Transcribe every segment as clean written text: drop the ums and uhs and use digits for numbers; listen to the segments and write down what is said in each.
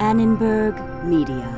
Annenberg Media.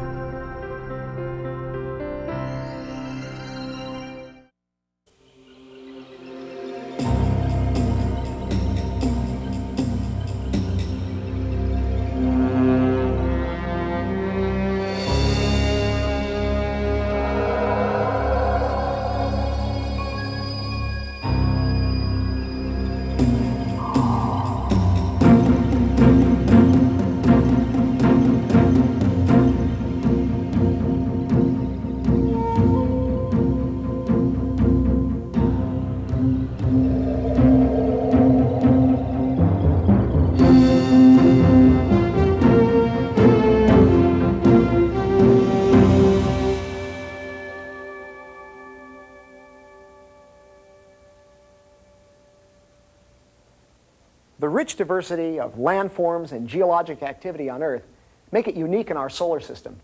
The rich diversity of landforms and geologic activity on Earth make it unique in our solar system.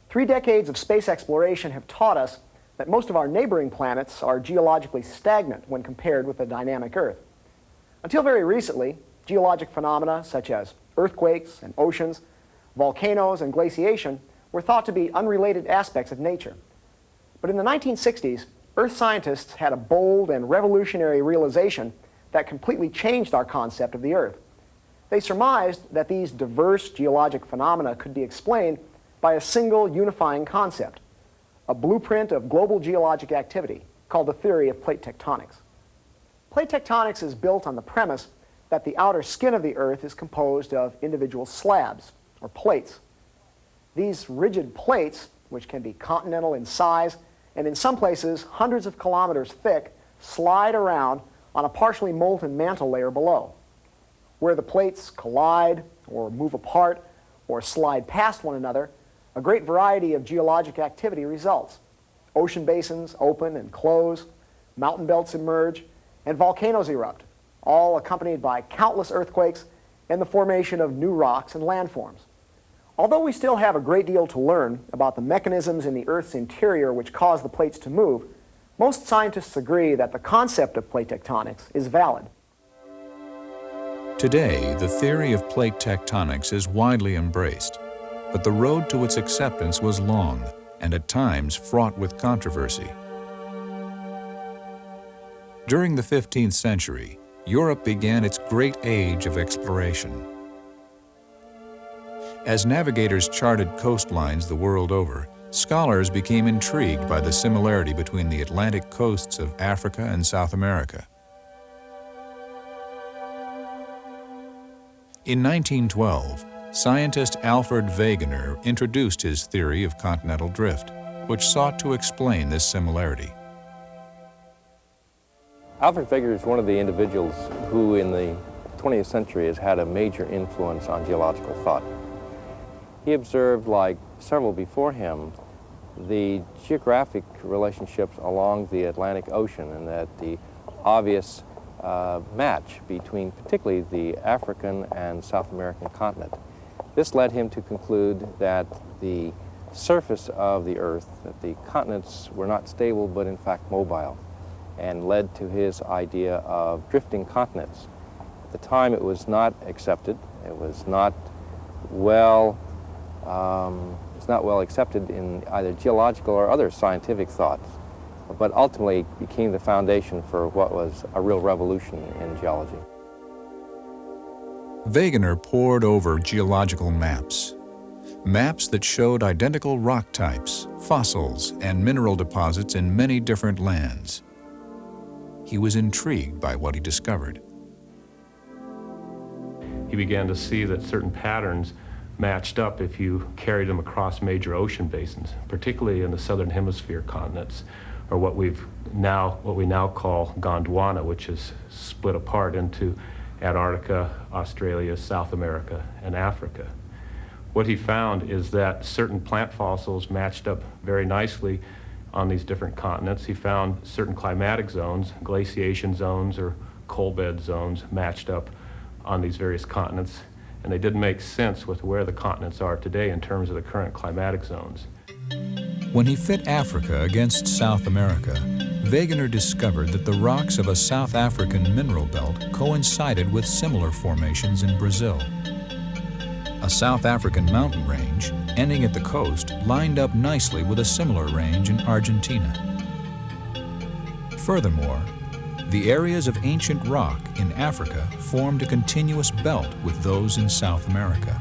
3 decades of space exploration have taught us that most of our neighboring planets are geologically stagnant when compared with the dynamic Earth. Until very recently, geologic phenomena such as earthquakes and oceans, volcanoes and glaciation were thought to be unrelated aspects of nature. But in the 1960s, Earth scientists had a bold and revolutionary realization that completely changed our concept of the Earth. They surmised that these diverse geologic phenomena could be explained by a single unifying concept, a blueprint of global geologic activity called the theory of plate tectonics. Plate tectonics is built on the premise that the outer skin of the Earth is composed of individual slabs, or plates. These rigid plates, which can be continental in size and in some places hundreds of kilometers thick, slide around on a partially molten mantle layer below. Where the plates collide or move apart or slide past one another, a great variety of geologic activity results. Ocean basins open and close, mountain belts emerge, and volcanoes erupt, all accompanied by countless earthquakes and the formation of new rocks and landforms. Although we still have a great deal to learn about the mechanisms in the Earth's interior which cause the plates to move, most scientists agree that the concept of plate tectonics is valid. Today, the theory of plate tectonics is widely embraced, but the road to its acceptance was long and at times fraught with controversy. During the 15th century, Europe began its great age of exploration. As navigators charted coastlines the world over, scholars became intrigued by the similarity between the Atlantic coasts of Africa and South America. In 1912, scientist Alfred Wegener introduced his theory of continental drift, which sought to explain this similarity. Alfred Wegener is one of the individuals who in the 20th century has had a major influence on geological thought. He observed, like several before him, the geographic relationships along the Atlantic Ocean, and that the obvious match between particularly the African and South American continent. This led him to conclude that the surface of the Earth, that the continents were not stable but in fact mobile, and led to his idea of drifting continents. At the time it was not accepted. It was not well accepted in either geological or other scientific thoughts, but ultimately became the foundation for what was a real revolution in geology. Wegener pored over geological maps that showed identical rock types, fossils, and mineral deposits in many different lands. He was intrigued by what he discovered. He began to see that certain patterns matched up if you carried them across major ocean basins, particularly in the southern hemisphere continents, or what we now call Gondwana, which is split apart into Antarctica, Australia, South America, and Africa. What he found is that certain plant fossils matched up very nicely on these different continents. He found certain climatic zones, glaciation zones or coal bed zones, matched up on these various continents, and they didn't make sense with where the continents are today in terms of the current climatic zones. When he fit Africa against South America, Wegener discovered that the rocks of a South African mineral belt coincided with similar formations in Brazil. A South African mountain range, ending at the coast, lined up nicely with a similar range in Argentina. Furthermore, the areas of ancient rock in Africa formed a continuous belt with those in South America.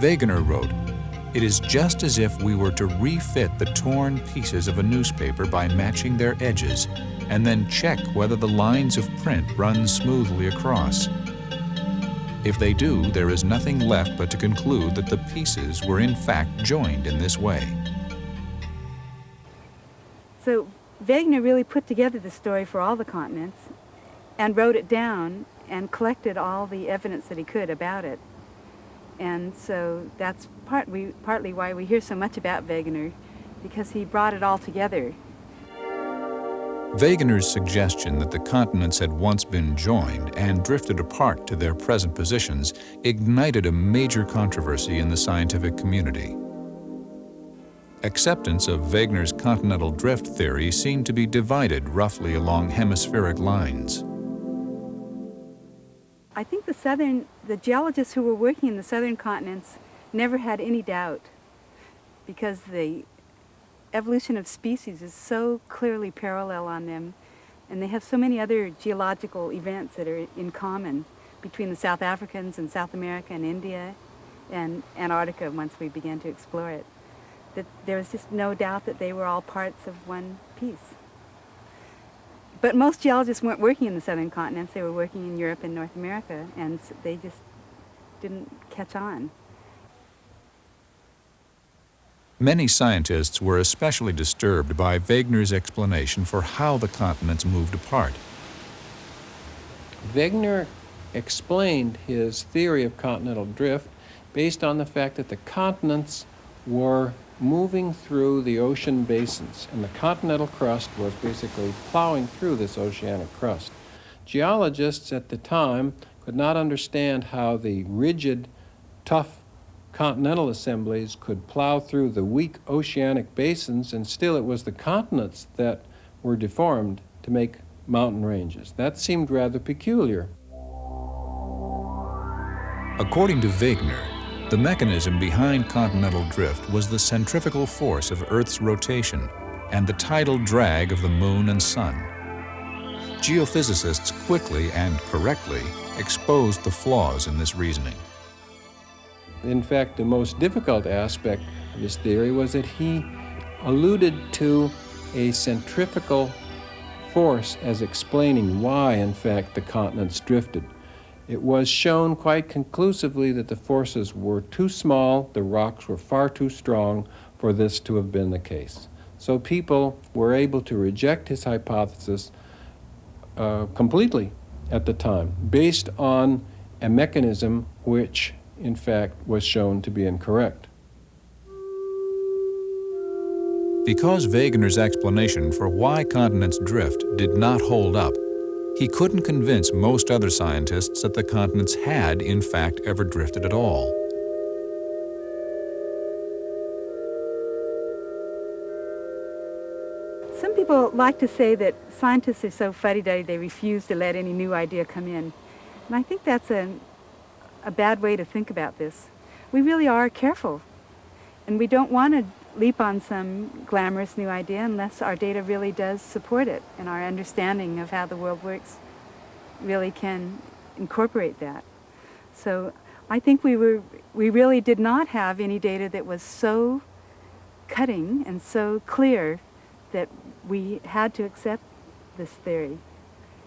Wegener wrote, "It is just as if we were to refit the torn pieces of a newspaper by matching their edges and then check whether the lines of print run smoothly across. If they do, there is nothing left but to conclude that the pieces were in fact joined in this way." So Wegener really put together the story for all the continents and wrote it down and collected all the evidence that he could about it. And so that's partly why we hear so much about Wegener, because he brought it all together. Wegener's suggestion that the continents had once been joined and drifted apart to their present positions ignited a major controversy in the scientific community. Acceptance of Wegener's continental drift theory seemed to be divided roughly along hemispheric lines. I think the geologists who were working in the southern continents never had any doubt, because the evolution of species is so clearly parallel on them, and they have so many other geological events that are in common between the South Africans and South America and India and Antarctica once we began to explore it, that there was just no doubt that they were all parts of one piece. But most geologists weren't working in the southern continents. They were working in Europe and North America, and they just didn't catch on. Many scientists were especially disturbed by Wegener's explanation for how the continents moved apart. Wegener explained his theory of continental drift based on the fact that the continents were moving through the ocean basins, and the continental crust was basically plowing through this oceanic crust. Geologists at the time could not understand how the rigid, tough continental assemblies could plow through the weak oceanic basins, and still it was the continents that were deformed to make mountain ranges. That seemed rather peculiar. According to Wegener, the mechanism behind continental drift was the centrifugal force of Earth's rotation and the tidal drag of the moon and sun. Geophysicists quickly and correctly exposed the flaws in this reasoning. In fact, the most difficult aspect of his theory was that he alluded to a centrifugal force as explaining why, in fact, the continents drifted. It was shown quite conclusively that the forces were too small, the rocks were far too strong for this to have been the case. So people were able to reject his hypothesis completely at the time, based on a mechanism which, in fact, was shown to be incorrect. Because Wegener's explanation for why continents drift did not hold up, he couldn't convince most other scientists that the continents had, in fact, ever drifted at all. Some people like to say that scientists are so fuddy-duddy they refuse to let any new idea come in. And I think that's a bad way to think about this. We really are careful, and we don't want to leap on some glamorous new idea unless our data really does support it and our understanding of how the world works really can incorporate that. So I think we really did not have any data that was so cutting and so clear that we had to accept this theory.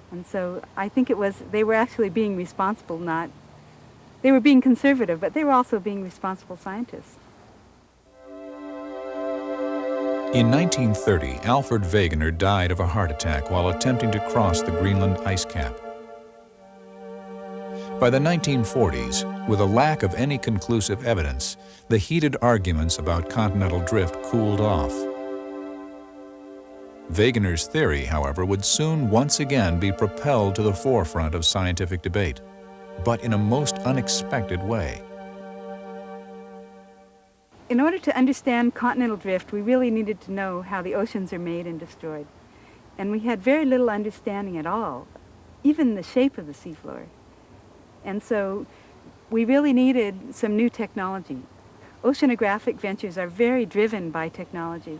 And so I think they were actually being responsible, they were being conservative, but they were also being responsible scientists. In 1930, Alfred Wegener died of a heart attack while attempting to cross the Greenland ice cap. By the 1940s, with a lack of any conclusive evidence, the heated arguments about continental drift cooled off. Wegener's theory, however, would soon once again be propelled to the forefront of scientific debate, but in a most unexpected way. In order to understand continental drift, we really needed to know how the oceans are made and destroyed. And we had very little understanding at all, even the shape of the seafloor. And so we really needed some new technology. Oceanographic ventures are very driven by technology.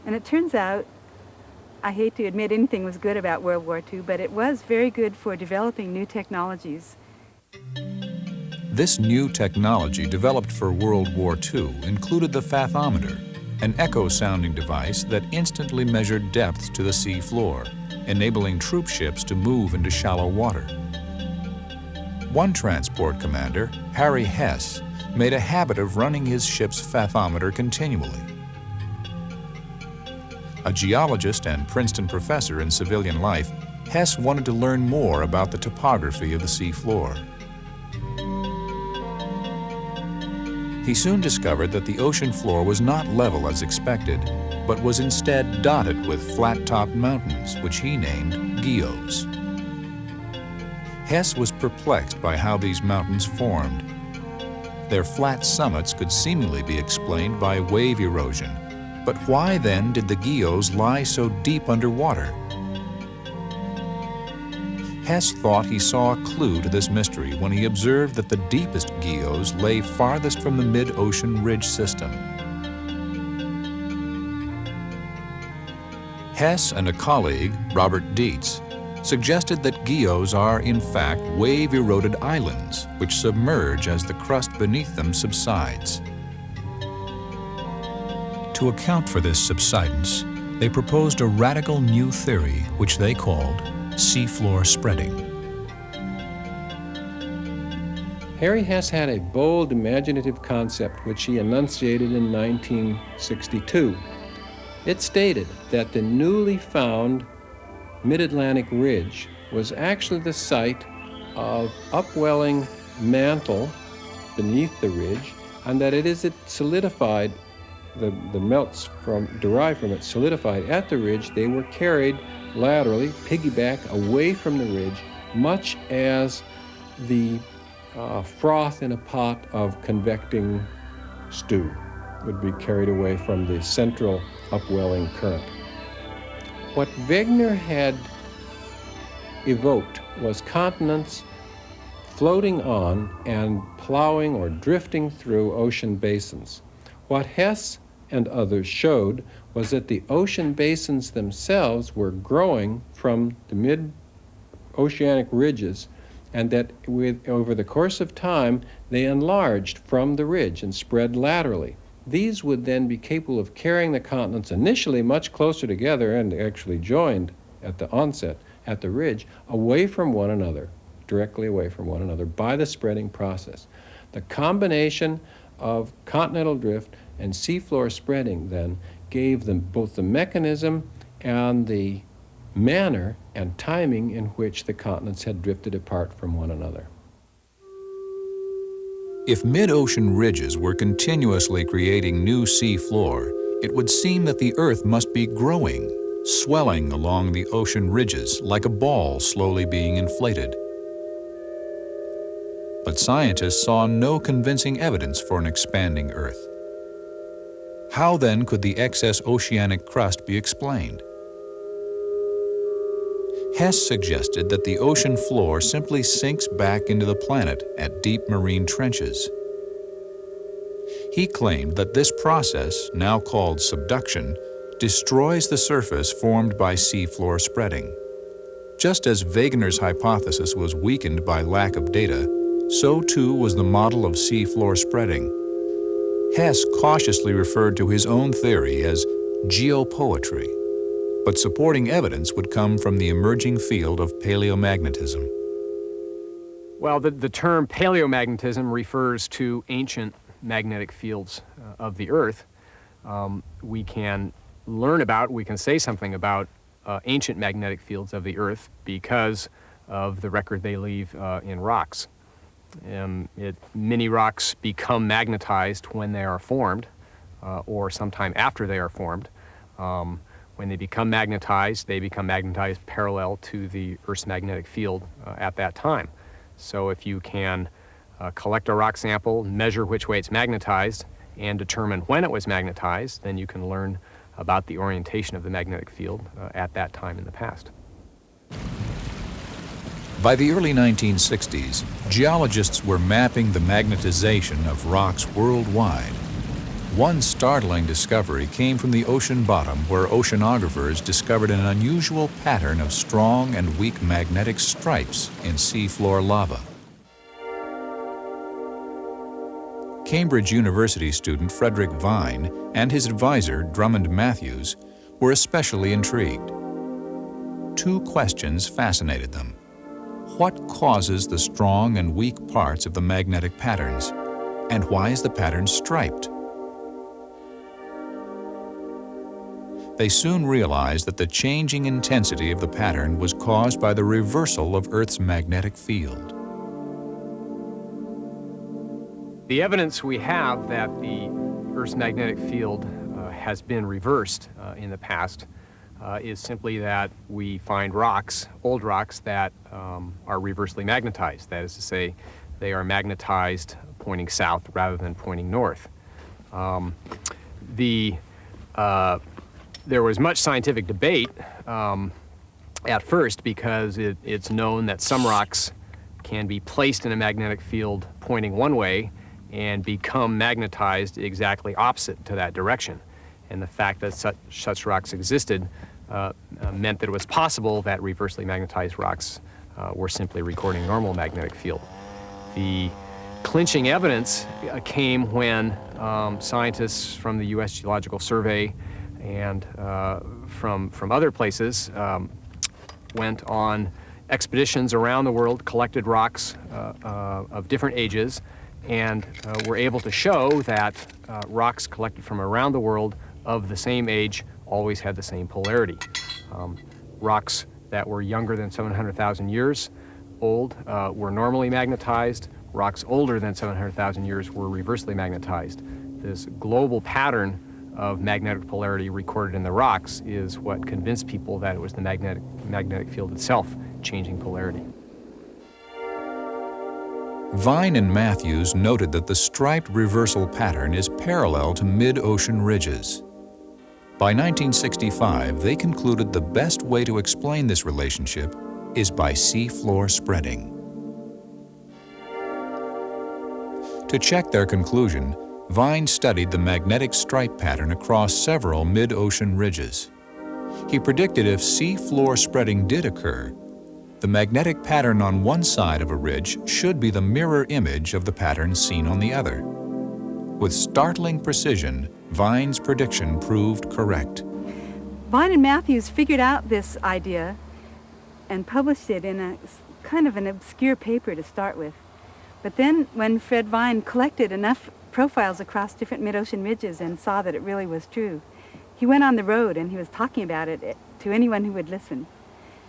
And it turns out, I hate to admit anything was good about World War II, but it was very good for developing new technologies. This new technology developed for World War II included the fathometer, an echo-sounding device that instantly measured depths to the sea floor, enabling troop ships to move into shallow water. One transport commander, Harry Hess, made a habit of running his ship's fathometer continually. A geologist and Princeton professor in civilian life, Hess wanted to learn more about the topography of the sea floor. He soon discovered that the ocean floor was not level as expected, but was instead dotted with flat-topped mountains, which he named geos. Hess was perplexed by how these mountains formed. Their flat summits could seemingly be explained by wave erosion, but why then did the geos lie so deep underwater? Hess thought he saw a clue to this mystery when he observed that the deepest geos lay farthest from the mid-ocean ridge system. Hess and a colleague, Robert Dietz, suggested that geos are in fact wave-eroded islands which submerge as the crust beneath them subsides. To account for this subsidence, they proposed a radical new theory which they called seafloor spreading. Harry Hess had a bold, imaginative concept which he enunciated in 1962. It stated that the newly found Mid-Atlantic Ridge was actually the site of upwelling mantle beneath the ridge, and that it solidified, the melts derived from it solidified at the ridge. They were carried laterally, piggyback away from the ridge, much as the froth in a pot of convecting stew would be carried away from the central upwelling current. What Wegener had evoked was continents floating on and plowing or drifting through ocean basins. What Hess and others showed was that the ocean basins themselves were growing from the mid-oceanic ridges, and that over the course of time they enlarged from the ridge and spread laterally. These would then be capable of carrying the continents initially much closer together and actually joined at the onset at the ridge, away from one another, directly away from one another by the spreading process. The combination of continental drift and seafloor spreading then gave them both the mechanism and the manner and timing in which the continents had drifted apart from one another. If mid-ocean ridges were continuously creating new sea floor, it would seem that the Earth must be growing, swelling along the ocean ridges like a ball slowly being inflated. But scientists saw no convincing evidence for an expanding Earth. How then could the excess oceanic crust be explained? Hess suggested that the ocean floor simply sinks back into the planet at deep marine trenches. He claimed that this process, now called subduction, destroys the surface formed by seafloor spreading. Just as Wegener's hypothesis was weakened by lack of data, so too was the model of seafloor spreading. Hess cautiously referred to his own theory as geopoetry, but supporting evidence would come from the emerging field of paleomagnetism. Well, the term paleomagnetism refers to ancient magnetic fields of the Earth. We can say something about ancient magnetic fields of the Earth because of the record they leave in rocks. Many rocks become magnetized when they are formed, or sometime after they are formed. When they become magnetized parallel to the Earth's magnetic field at that time. So if you can collect a rock sample, measure which way it's magnetized, and determine when it was magnetized, then you can learn about the orientation of the magnetic field at that time in the past. By the early 1960s, geologists were mapping the magnetization of rocks worldwide. One startling discovery came from the ocean bottom, where oceanographers discovered an unusual pattern of strong and weak magnetic stripes in seafloor lava. Cambridge University student Frederick Vine and his advisor, Drummond Matthews, were especially intrigued. Two questions fascinated them. What causes the strong and weak parts of the magnetic patterns? And why is the pattern striped? They soon realized that the changing intensity of the pattern was caused by the reversal of Earth's magnetic field. The evidence we have that the Earth's magnetic field has been reversed in the past is simply that we find rocks, old rocks, that are reversely magnetized. That is to say, they are magnetized pointing south rather than pointing north. There was much scientific debate at first, because it's known that some rocks can be placed in a magnetic field pointing one way and become magnetized exactly opposite to that direction. And the fact that such rocks existed meant that it was possible that reversely magnetized rocks were simply recording a normal magnetic field. The clinching evidence came when scientists from the U.S. Geological Survey and from other places went on expeditions around the world, collected rocks of different ages, and were able to show that rocks collected from around the world of the same age always had the same polarity. Rocks that were younger than 700,000 years old were normally magnetized. Rocks older than 700,000 years were reversely magnetized. This global pattern of magnetic polarity recorded in the rocks is what convinced people that it was the magnetic field itself changing polarity. Vine and Matthews noted that the striped reversal pattern is parallel to mid-ocean ridges. By 1965, they concluded the best way to explain this relationship is by seafloor spreading. To check their conclusion, Vine studied the magnetic stripe pattern across several mid-ocean ridges. He predicted if seafloor spreading did occur, the magnetic pattern on one side of a ridge should be the mirror image of the pattern seen on the other. With startling precision, Vine's prediction proved correct. Vine and Matthews figured out this idea and published it in a kind of an obscure paper to start with. But then when Fred Vine collected enough profiles across different mid-ocean ridges and saw that it really was true, he went on the road and he was talking about it to anyone who would listen.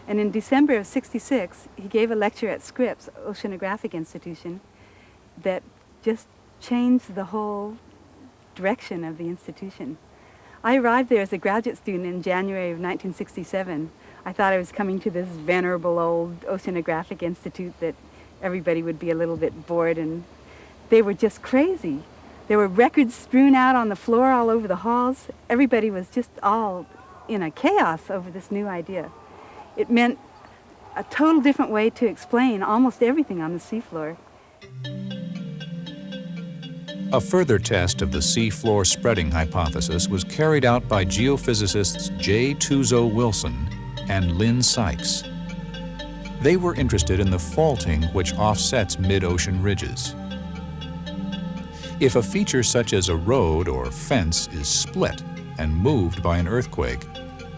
And in December of '66, he gave a lecture at Scripps Oceanographic Institution that just changed the whole direction of the institution. I arrived there as a graduate student in January of 1967. I thought I was coming to this venerable old oceanographic institute that everybody would be a little bit bored, and they were just crazy. There were records strewn out on the floor all over the halls. Everybody was just all in a chaos over this new idea. It meant a total different way to explain almost everything on the seafloor. A further test of the seafloor spreading hypothesis was carried out by geophysicists J. Tuzo Wilson and Lynn Sykes. They were interested in the faulting which offsets mid-ocean ridges. If a feature such as a road or fence is split and moved by an earthquake,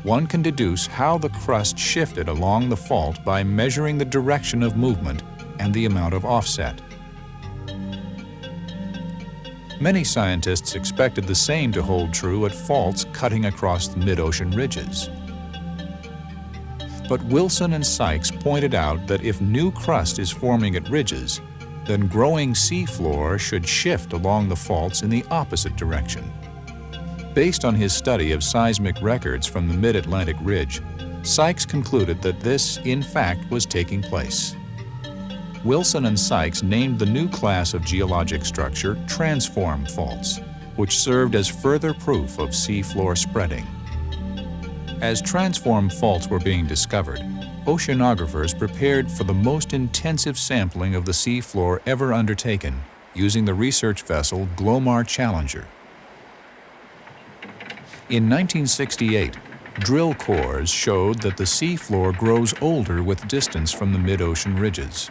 one can deduce how the crust shifted along the fault by measuring the direction of movement and the amount of offset. Many scientists expected the same to hold true at faults cutting across the mid-ocean ridges. But Wilson and Sykes pointed out that if new crust is forming at ridges, then growing seafloor should shift along the faults in the opposite direction. Based on his study of seismic records from the mid-Atlantic ridge, Sykes concluded that this, in fact, was taking place. Wilson and Sykes named the new class of geologic structure transform faults, which served as further proof of seafloor spreading. As transform faults were being discovered, oceanographers prepared for the most intensive sampling of the sea floor ever undertaken, using the research vessel Glomar Challenger. In 1968, drill cores showed that the sea floor grows older with distance from the mid-ocean ridges.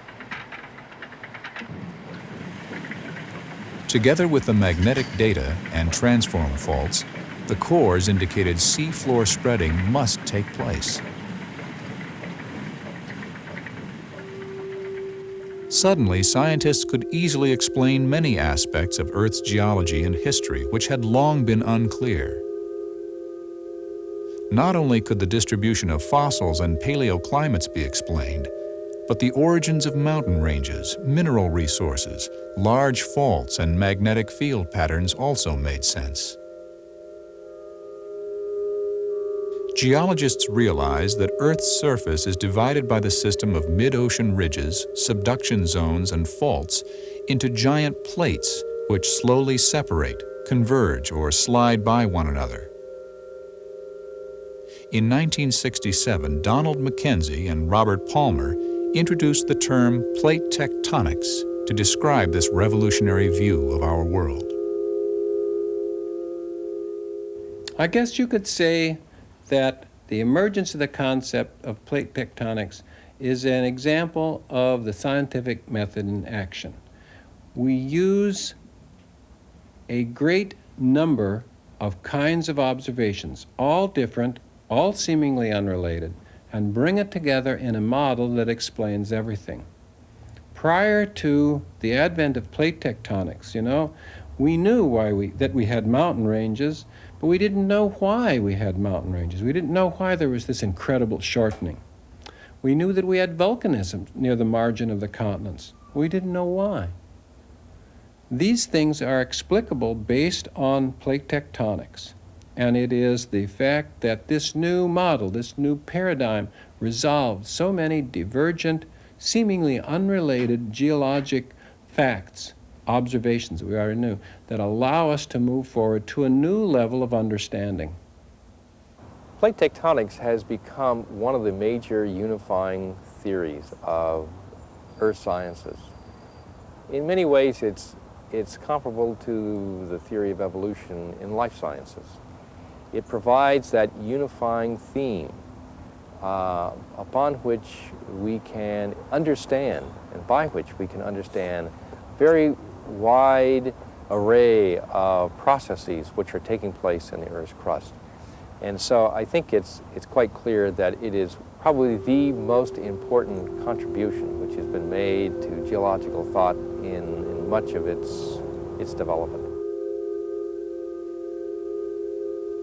Together with the magnetic data and transform faults, the cores indicated sea floor spreading must take place. Suddenly, scientists could easily explain many aspects of Earth's geology and history which had long been unclear. Not only could the distribution of fossils and paleoclimates be explained, but the origins of mountain ranges, mineral resources, large faults, and magnetic field patterns also made sense. Geologists realize that Earth's surface is divided by the system of mid-ocean ridges, subduction zones, and faults into giant plates which slowly separate, converge, or slide by one another. In 1967, Donald Mackenzie and Robert Palmer introduced the term plate tectonics to describe this revolutionary view of our world. I guess you could say that the emergence of the concept of plate tectonics is an example of the scientific method in action. We use a great number of kinds of observations, all different, all seemingly unrelated, and bring it together in a model that explains everything. Prior to the advent of plate tectonics, we knew that we had mountain ranges, but we didn't know why we had mountain ranges. We didn't know why there was this incredible shortening. We knew that we had volcanism near the margin of the continents. We didn't know why. These things are explicable based on plate tectonics. And it is the fact that this new model, this new paradigm, resolved so many divergent, seemingly unrelated geologic facts, observations that we already knew, that allow us to move forward to a new level of understanding. Plate tectonics has become one of the major unifying theories of earth sciences. In many ways, it's comparable to the theory of evolution in life sciences. It provides that unifying theme upon which we can understand, and by which we can understand very wide array of processes which are taking place in the Earth's crust. And so I think it's quite clear that it is probably the most important contribution which has been made to geological thought in much of its development.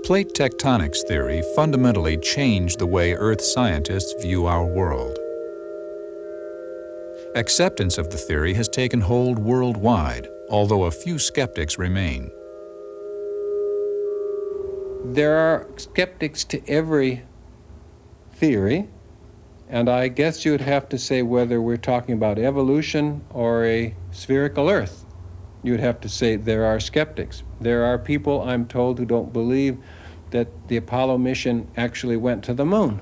Plate tectonics theory fundamentally changed the way Earth scientists view our world. Acceptance of the theory has taken hold worldwide, although a few skeptics remain. There are skeptics to every theory, and I guess you would have to say whether we're talking about evolution or a spherical Earth. You would have to say there are skeptics. There are people, I'm told, who don't believe that the Apollo mission actually went to the moon.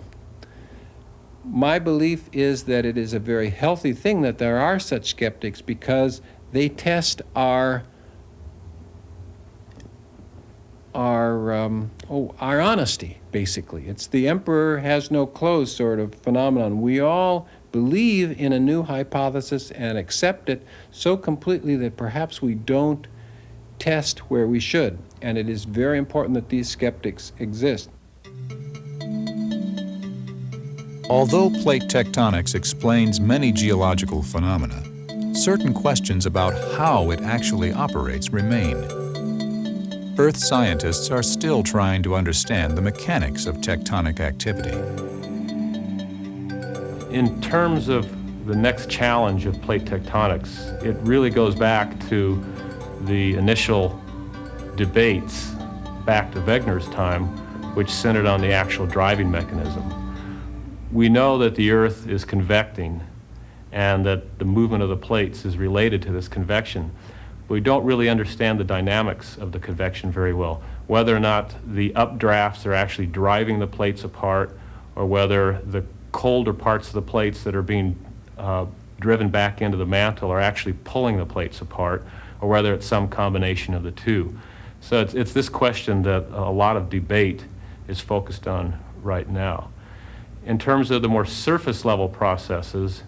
My belief is that it is a very healthy thing that there are such skeptics because they test our honesty, basically. It's the emperor has no clothes sort of phenomenon. We all believe in a new hypothesis and accept it so completely that perhaps we don't test where we should. And it is very important that these skeptics exist. Although plate tectonics explains many geological phenomena, certain questions about how it actually operates remain. Earth scientists are still trying to understand the mechanics of tectonic activity. In terms of the next challenge of plate tectonics, it really goes back to the initial debates back to Wegener's time, which centered on the actual driving mechanism. We know that the Earth is convecting and that the movement of the plates is related to this convection, We don't really understand the dynamics of the convection very well, whether or not the updrafts are actually driving the plates apart, or whether the colder parts of the plates that are being driven back into the mantle are actually pulling the plates apart, or whether it's some combination of the two. So it's this question that a lot of debate is focused on right now. In terms of the more surface level processes,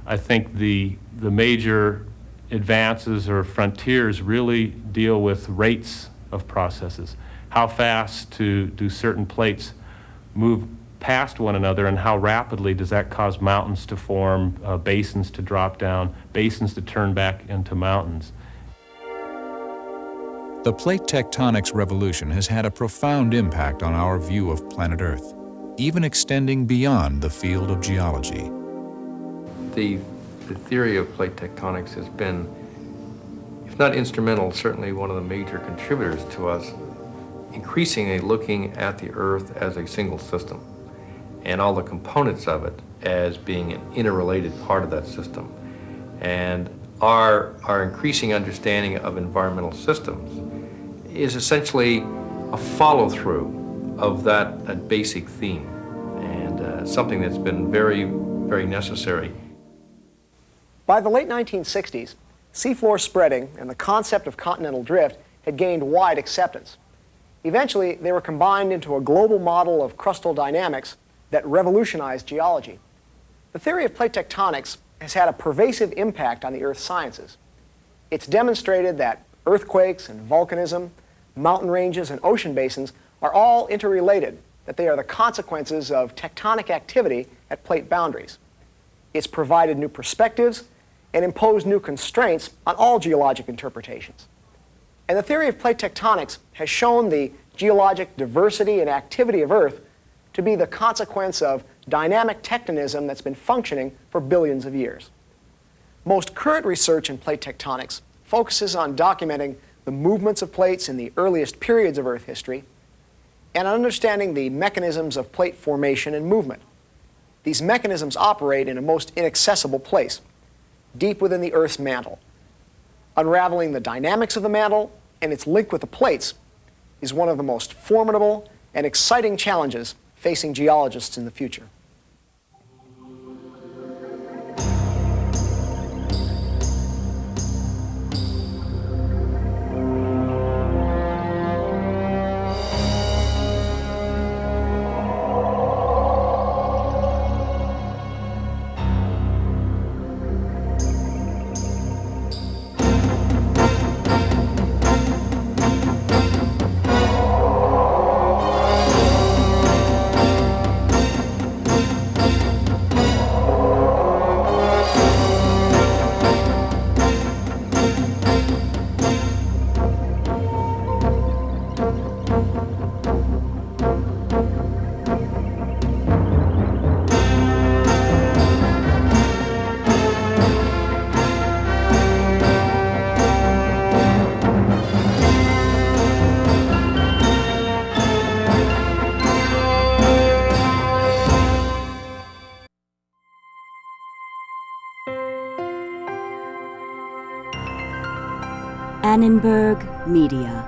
I think the major advances or frontiers really deal with rates of processes. How fast do certain plates move past one another, and how rapidly does that cause mountains to form, basins to drop down, basins to turn back into mountains. The plate tectonics revolution has had a profound impact on our view of planet Earth, even extending beyond the field of geology. The theory of plate tectonics has been, if not instrumental, certainly one of the major contributors to us increasingly looking at the Earth as a single system and all the components of it as being an interrelated part of that system. And our increasing understanding of environmental systems is essentially a follow-through of that basic theme, and something that's been very, very necessary. By the late 1960s, seafloor spreading and the concept of continental drift had gained wide acceptance. Eventually, they were combined into a global model of crustal dynamics that revolutionized geology. The theory of plate tectonics has had a pervasive impact on the Earth's sciences. It's demonstrated that earthquakes and volcanism, mountain ranges and ocean basins are all interrelated, that they are the consequences of tectonic activity at plate boundaries. It's provided new perspectives and imposed new constraints on all geologic interpretations. And the theory of plate tectonics has shown the geologic diversity and activity of Earth to be the consequence of dynamic tectonism that's been functioning for billions of years. Most current research in plate tectonics focuses on documenting the movements of plates in the earliest periods of Earth history and on understanding the mechanisms of plate formation and movement. These mechanisms operate in a most inaccessible place, deep within the Earth's mantle. Unraveling the dynamics of the mantle and its link with the plates is one of the most formidable and exciting challenges facing geologists in the future. Annenberg Media.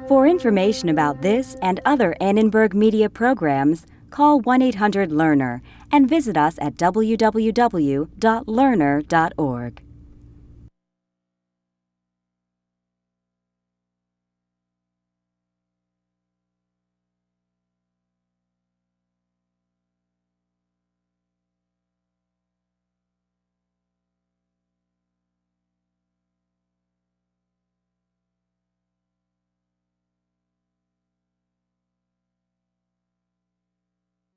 For information about this and other Annenberg Media programs, call 1-800-LEARNER and visit us at www.learner.org.